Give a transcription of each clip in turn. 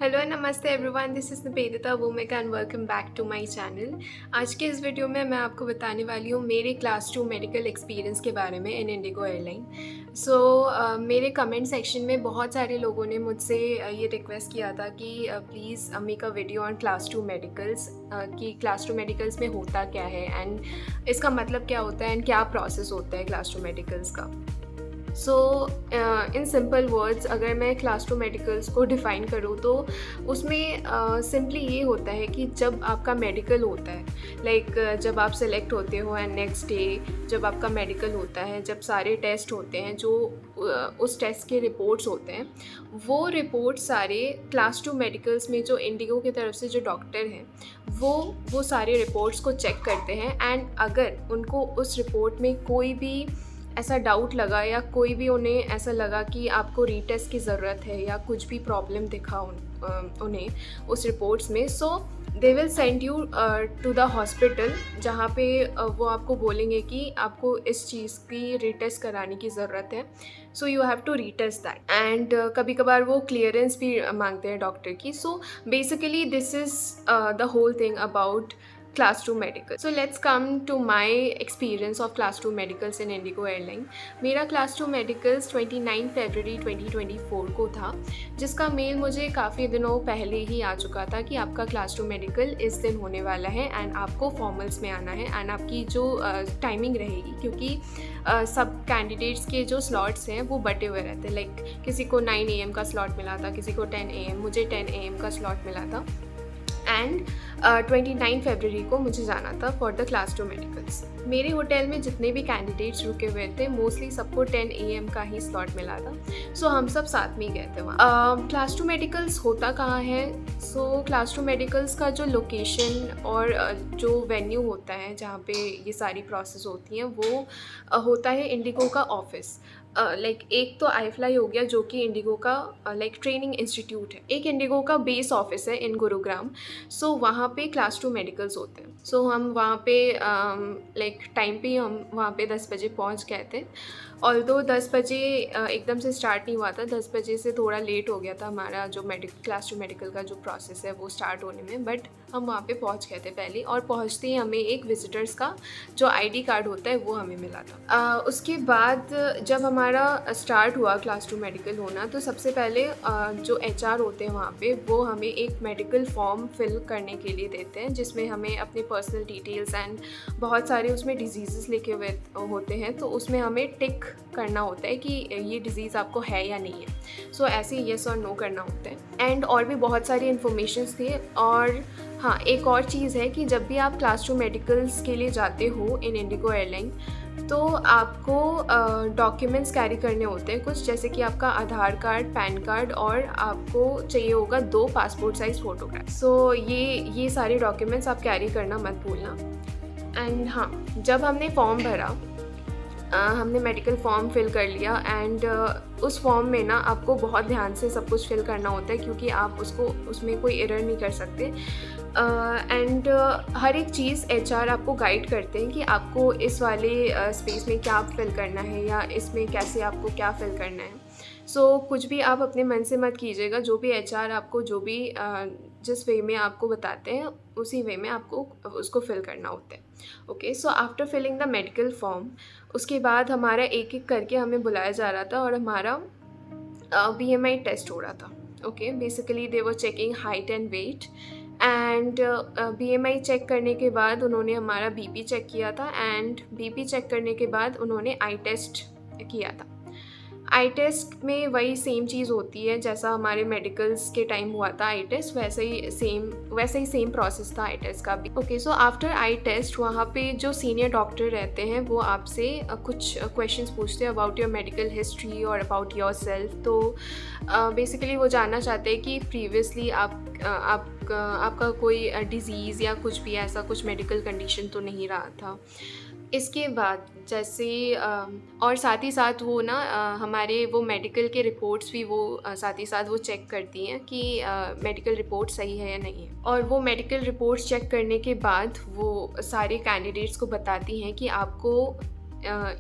Hello नमस्ते everyone, this is Nivedita Bhumika and welcome back to my channel. आज के इस वीडियो में मैं आपको बताने वाली हूँ मेरे क्लास 2 मेडिकल एक्सपीरियंस के बारे में इन इंडिगो एयरलाइन। मेरे कमेंट सेक्शन में बहुत सारे लोगों ने मुझसे ये रिक्वेस्ट किया था कि please make a video on class 2 medicals, कि क्लास 2 मेडिकल्स में होता क्या है एंड इसका मतलब क्या होता है एंड क्या प्रोसेस होता है क्लास 2 मेडिकल्स का। सो इन सिंपल वर्ड्स अगर मैं क्लास 2 मेडिकल्स को डिफ़ाइन करूँ तो उसमें सिंपली ये होता है कि जब आपका मेडिकल होता है, जब आप सेलेक्ट होते हो एंड नेक्स्ट डे जब आपका मेडिकल होता है, जब सारे टेस्ट होते हैं जो उस टेस्ट के रिपोर्ट्स होते हैं, वो रिपोर्ट सारे क्लास 2 मेडिकल्स में जो इंडिगो की तरफ से जो डॉक्टर हैं वो सारे रिपोर्ट्स को चेक करते हैं एंड अगर उनको उस रिपोर्ट में कोई भी ऐसा डाउट लगा या कोई भी उन्हें ऐसा लगा कि आपको रीटेस्ट की ज़रूरत है या कुछ भी प्रॉब्लम दिखा उन्हें उस रिपोर्ट्स में, so they will send you to the hospital जहाँ पे वो आपको बोलेंगे कि आपको इस चीज़ की रीटेस्ट कराने की ज़रूरत है, so you have to retest that and कभी कभार वो क्लियरेंस भी मांगते हैं डॉक्टर की। So basically this is the whole thing about class 2 medical. So let's come to my experience of class 2 medicals in Indigo Airline. मेरा class 2 medicals 29 फरवरी 2024 को था, जिसका मेल मुझे काफ़ी दिनों पहले ही आ चुका था कि आपका class 2 medical इस दिन होने वाला है एंड आपको फॉर्मल्स में आना है एंड आपकी जो टाइमिंग रहेगी, क्योंकि सब कैंडिडेट्स के जो स्लॉट्स हैं वो बटे हुए रहते हैं। लाइक किसी को 9 AM का स्लॉट मिला था, किसी को 10 AM, मुझे 10 AM का स्लॉट मिला था एंड 29 फरवरी को मुझे जाना था फॉर द क्लास 2 मेडिकल्स। मेरे होटल में जितने भी कैंडिडेट्स रुके हुए थे मोस्टली सबको 10 AM का ही स्लॉट मिला था, सो हम सब साथ में ही गए थे वहाँ। क्लास 2 मेडिकल्स होता कहाँ है? सो क्लास 2 मेडिकल्स का जो लोकेशन और जो वेन्यू होता है जहाँ पे ये सारी प्रोसेस होती हैं वो होता है इंडिगो का ऑफिस। एक तो आई हो गया जो कि इंडिगो का ट्रेनिंग इंस्टीट्यूट है, एक इंडिगो का बेस ऑफिस है इन गुरुग्राम। सो वहाँ पे क्लास 2 मेडिकल्स होते हैं। सो हम वहाँ पे टाइम पे हम वहाँ पे 10 बजे पहुँच गए थे। ऑल्दो 10 बजे एकदम से स्टार्ट नहीं हुआ था, 10 बजे से थोड़ा लेट हो गया था हमारा जो क्लास 2 मेडिकल का जो प्रोसेस है वो स्टार्ट होने में, बट हम वहाँ पे पहुँच गए थे पहले और पहुँचते ही हमें एक विजिटर्स का जो ID कार्ड होता है वो हमें मिला था। उसके बाद जब हमारा स्टार्ट हुआ क्लास 2 मेडिकल होना, तो सबसे पहले जो HR होते हैं वहाँ पे वो हमें एक मेडिकल फॉर्म फिल करने के लिए देते हैं जिसमें हमें अपने पर्सनल डिटेल्स एंड बहुत सारे उसमें डिजीज़ लिखे हुए होते हैं, तो उसमें हमें टिक करना होता है कि ये डिज़ीज़ आपको है या नहीं है। सो ऐसे येस और नो करना होता है एंड और भी बहुत सारी इन्फॉर्मेशंस थी। और हाँ, एक और चीज़ है कि जब भी आप क्लास 2 मेडिकल्स के लिए जाते हो इन इंडिगो एयरलाइन तो आपको डॉक्यूमेंट्स कैरी करने होते हैं कुछ, जैसे कि आपका आधार कार्ड, पैन कार्ड और आपको चाहिए होगा 2 पासपोर्ट साइज़ फ़ोटोग्राफ। सो ये सारे डॉक्यूमेंट्स आप कैरी करना मत भूलना। एंड हाँ, जब हमने फॉर्म भरा, हमने मेडिकल फॉर्म फिल कर लिया एंड उस फॉर्म में ना आपको बहुत ध्यान से सब कुछ फिल करना होता है क्योंकि आप उसमें कोई एरर नहीं कर सकते। एंड हर एक चीज़ HR आपको गाइड करते हैं कि आपको इस वाले स्पेस में क्या फिल करना है या इसमें कैसे आपको क्या फिल करना है। सो कुछ भी आप अपने मन से मत कीजिएगा, जो भी HR आपको जो भी जिस वे में आपको बताते हैं उसी वे में आपको उसको फिल करना होता है। Okay, so after filling the medical form उसके बाद हमारा एक एक करके हमें बुलाया जा रहा था और हमारा BMI टेस्ट हो रहा था। Okay, basically they were checking height and weight and BMI check करने के बाद उन्होंने हमारा BP चेक किया था एंड BP चेक करने के बाद उन्होंने आई टेस्ट किया था। आई टेस्ट में वही सेम चीज़ होती है जैसा हमारे मेडिकल्स के टाइम हुआ था आई टेस्ट, वैसे ही सेम प्रोसेस था आई टेस्ट का भी। Okay, so after eye test वहाँ पे जो सीनियर डॉक्टर रहते हैं वो आपसे कुछ क्वेश्चंस पूछते हैं अबाउट योर मेडिकल हिस्ट्री और अबाउट योर सेल्फ। तो बेसिकली वो जानना चाहते हैं कि प्रीवियसली आपका कोई डिज़ीज़ या कुछ भी ऐसा कुछ मेडिकल कंडीशन तो नहीं रहा था। इसके बाद जैसे और साथ ही साथ वो ना हमारे वो मेडिकल के रिपोर्ट्स भी वो साथ ही साथ वो चेक करती हैं कि मेडिकल रिपोर्ट सही है या नहीं है। और वो मेडिकल रिपोर्ट्स चेक करने के बाद वो सारे कैंडिडेट्स को बताती हैं कि आपको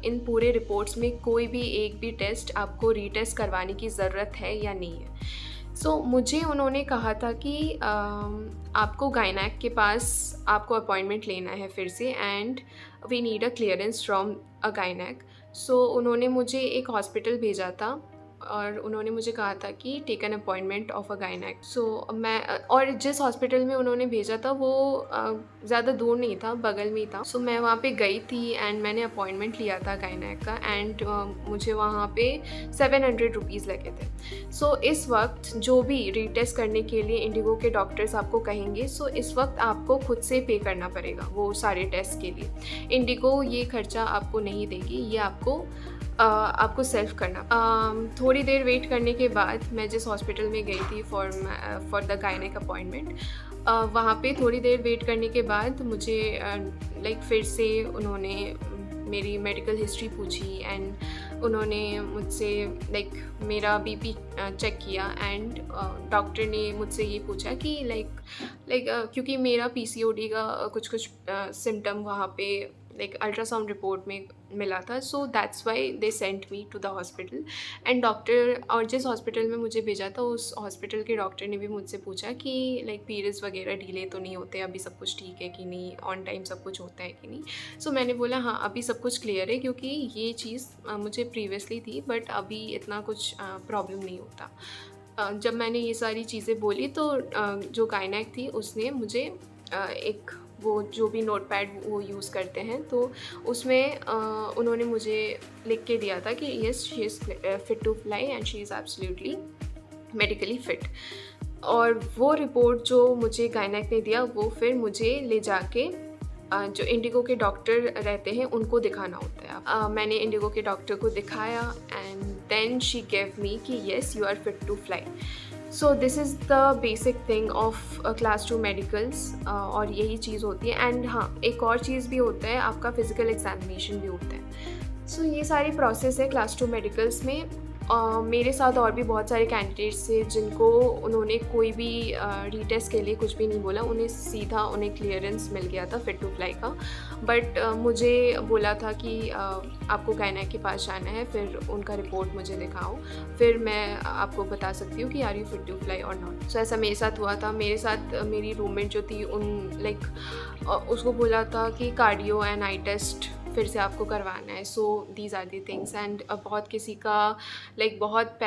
इन पूरे रिपोर्ट्स में कोई भी एक भी टेस्ट आपको रीटेस्ट करवाने की ज़रूरत है या नहीं है। सो मुझे उन्होंने कहा था कि आपको गायनेक के पास आपको अपॉइंटमेंट लेना है फिर से, and we need a clearance from a गायनेक। सो उन्होंने मुझे एक हॉस्पिटल भेजा था और उन्होंने मुझे कहा था कि take an appointment of a गायनेक। सो मैं और जिस हॉस्पिटल में उन्होंने भेजा था वो ज़्यादा दूर नहीं था, बगल में ही था। सो मैं वहाँ पे गई थी एंड मैंने अपॉइंटमेंट लिया था गायनेक का, एंड मुझे वहाँ पे 700 रुपीज़ लगे थे। सो इस वक्त जो भी रीटेस्ट करने के लिए इंडिगो के डॉक्टर्स आपको कहेंगे, सो इस वक्त आपको खुद से पे करना पड़ेगा वो सारे टेस्ट के लिए। इंडिगो ये खर्चा आपको नहीं देगी, ये आपको सेल्फ करना। थोड़ी देर वेट करने के बाद मैं जिस हॉस्पिटल में गई थी फॉर द गायनेक अपॉइंटमेंट, वहाँ पे थोड़ी देर वेट करने के बाद मुझे लाइक फिर से उन्होंने मेरी मेडिकल हिस्ट्री पूछी, एंड उन्होंने मुझसे लाइक मेरा बीपी चेक किया, एंड डॉक्टर ने मुझसे ये पूछा कि लाइक क्योंकि मेरा पीसीओडी का कुछ सिम्टम वहाँ पे लाइक अल्ट्रासाउंड रिपोर्ट में मिला था। So that's why they sent me to the hospital. And doctor और जिस हॉस्पिटल में मुझे भेजा था उस हॉस्पिटल के डॉक्टर ने भी मुझसे पूछा कि लाइक पीरियड्स वगैरह डिले तो नहीं होते, अभी सब कुछ ठीक है कि नहीं, ऑन टाइम सब कुछ होता है कि नहीं। सो मैंने बोला हाँ, अभी सब कुछ क्लियर है, क्योंकि ये चीज़ मुझे प्रीवियसली थी बट अभी इतना कुछ प्रॉब्लम नहीं होता। जब मैंने ये सारी चीज़ें बोली तो जो गायनेक थी उसने मुझे एक वो जो भी नोटपैड वो यूज़ करते हैं तो उसमें उन्होंने मुझे लिख के दिया था कि yes she is fit to fly and she is absolutely medically fit. और वो रिपोर्ट जो मुझे गायनेक ने दिया वो फिर मुझे ले जाके जो इंडिगो के डॉक्टर रहते हैं उनको दिखाना होता है। मैंने इंडिगो के डॉक्टर को दिखाया and then she gave me कि yes you are fit to fly. So this is the basic thing of class 2 medicals, और यही चीज़ होती है। एंड हाँ, एक और चीज़ भी होता है, आपका फ़िज़िकल एग्जामिनेशन भी होता है। सो ये सारी प्रोसेस है क्लास 2 मेडिकल्स में। मेरे साथ और भी बहुत सारे कैंडिडेट्स थे जिनको उन्होंने कोई भी रीटेस्ट के लिए कुछ भी नहीं बोला, उन्हें सीधा उन्हें क्लियरेंस मिल गया था फिट टू फ्लाई का। बट मुझे बोला था कि आपको गायनेक के पास जाना है, फिर उनका रिपोर्ट मुझे दिखाओ, फिर मैं आपको बता सकती हूँ कि are you fit to fly और नॉट। सो ऐसा मेरे साथ हुआ था। मेरे साथ मेरी रूममेट जो थी उसको बोला था कि कार्डियो एंड आई टेस्ट फिर से आपको करवाना है। So these are the things. And बहुत किसी का बहुत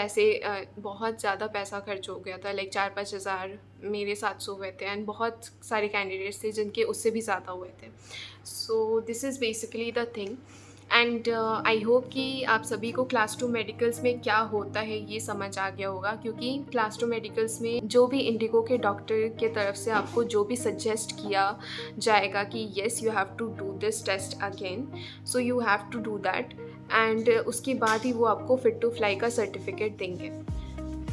बहुत ज़्यादा पैसा खर्च हो गया था, 4-5 हज़ार मेरे 700 हुए थे, एंड बहुत सारे कैंडिडेट्स थे जिनके उससे भी ज़्यादा हुए थे। सो this is basically the thing. And I hope कि आप सभी को क्लास 2 मेडिकल्स में क्या होता है ये समझ आ गया होगा, क्योंकि क्लास 2 मेडिकल्स में जो भी इंडिगो के डॉक्टर के तरफ से आपको जो भी सजेस्ट किया जाएगा कि yes you have to do this test again, so you have to do that, and उसके बाद ही वो आपको फिट टू फ्लाई का सर्टिफिकेट देंगे।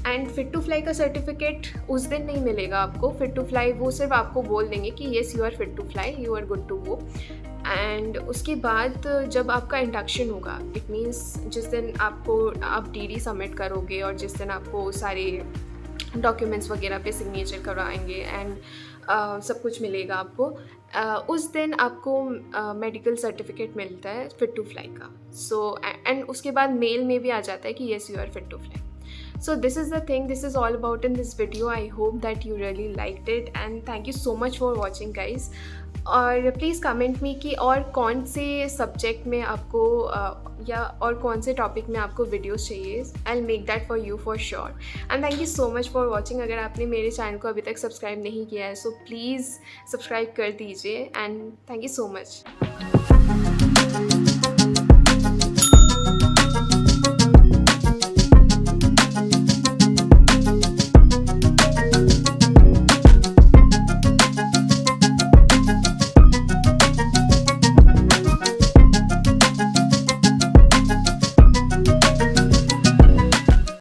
एंड फिट टू फ्लाई का सर्टिफिकेट उस दिन नहीं मिलेगा आपको। फिट टू फ्लाई वो सिर्फ आपको बोल देंगे कि yes you are fit to fly, you are good to go. And उसके बाद जब आपका इंडक्शन होगा, इट मीन्स जिस दिन आप डीडी सबमिट करोगे और जिस दिन आपको सारे डॉक्यूमेंट्स वगैरह पे सिग्नेचर करवाएंगे एंड सब कुछ मिलेगा आपको, उस दिन आपको मेडिकल सर्टिफिकेट मिलता है फिट टू फ्लाई का। सो एंड उसके बाद मेल में भी आ जाता है कि yes you are fit to fly. So this is the thing, this is all about in this video. I hope that you really liked it and thank you so much for watching guys. और please comment में कि और कौन से subject में आपको या और कौन से टॉपिक में आपको वीडियोस चाहिए। I'll make that for you for sure. And thank you so much for watching. अगर आपने मेरे चैनल को अभी तक सब्सक्राइब नहीं किया है so प्लीज़ सब्सक्राइब कर दीजिए and thank you so much.